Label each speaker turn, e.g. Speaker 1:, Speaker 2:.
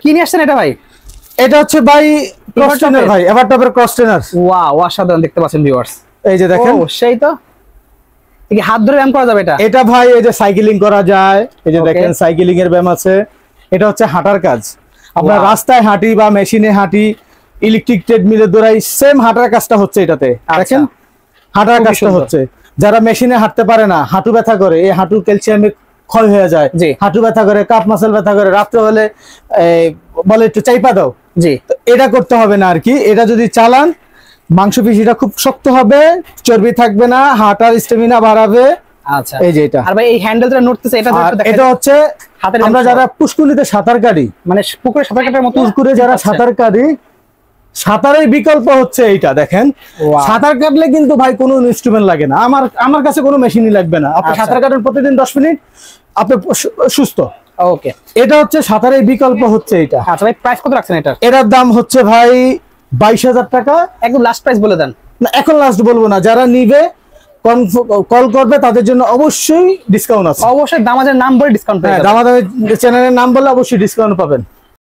Speaker 1: কি নিয়ে আসছেন এটা ভাই?
Speaker 2: এটা হচ্ছে ভাই ক্রস ট্রেনার ভাই, এভারটপের ক্রস ট্রেনার।
Speaker 1: ওয়াও, অসাধারণ দেখতে পাচ্ছেন ভিউয়ার্স।
Speaker 2: এই যে দেখেন,
Speaker 1: ও সেই তো, কি হাত ধরে ব্যায়াম করা যাবে এটা?
Speaker 2: এটা ভাই এই যে সাইকেলিং করা যায়, এই যে দেখেন সাইকেলিং এর ব্যায়াম আছে। এটা হচ্ছে হাঁটার কাজ, আপনার রাস্তায় হাঁটি বা মেশিনে হাঁটি, ইলেকট্রিক ট্রেডমিলে দৌড়াই, সেম হাঁটার কাজটা হচ্ছে এটাতে। দেখেন হাঁটার কাজটা হচ্ছে, যারা মেশিনে হাঁটতে পারে না, হাঁটু ব্যথা করে, এই হাঁটু ক্যালসিয়ামে ক্ষয় হয়ে যায়, হাঁটু ব্যথা করে, কাপ মাসেল ব্যথা করে, রাত্রে হলে বলে একটু চাইপা দাও, জি, এটা করতে হবে না আর কি। এটা যদি চালান মাংসপেশিটা খুব শক্ত হবে, চর্বি থাকবে না, হাঁটার স্ট্যামিনা বাড়াবে।
Speaker 1: আচ্ছা,
Speaker 2: এই যে এটা।
Speaker 1: আর ভাই এই হ্যান্ডেলটা নড়তেছে, এটা
Speaker 2: এটা হচ্ছে আমরা যারা পুষ্কুনিতে সাঁতার কাটি,
Speaker 1: মানে পুকুরে সাঁতার কাটার মতো,
Speaker 2: পুকুরে যারা সাঁতার কাটি, সাঁতারের বিকল্প হচ্ছে এইটা। দেখেন সাঁতার কাটলে কিন্তু ভাই কোনো ইনস্ট্রুমেন্ট লাগে না, আমার কাছে কোনো মেশিনই লাগবে না। আপনি সাঁতার কাটেন প্রতিদিন 10 মিনিট, আপনি সুস্থ। ওকে, এটা হচ্ছে সাঁতারের বিকল্প হচ্ছে এইটা।
Speaker 1: আচ্ছা ভাই, প্রাইস কত রাখছেন এটা?
Speaker 2: এটার দাম হচ্ছে ভাই 22,000 টাকা।
Speaker 1: একদম লাস্ট প্রাইস বলে দেন।
Speaker 2: না, এখন লাস্ট বলবো না, যারা নিবে কল করবে তাদের জন্য অবশ্যই ডিসকাউন্ট আছে।
Speaker 1: অবশ্যই দামাদের নাম বলে ডিসকাউন্ট পাবেন।
Speaker 2: হ্যাঁ, দামাদের চ্যানেলের নাম বলে অবশ্যই ডিসকাউন্ট পাবেন।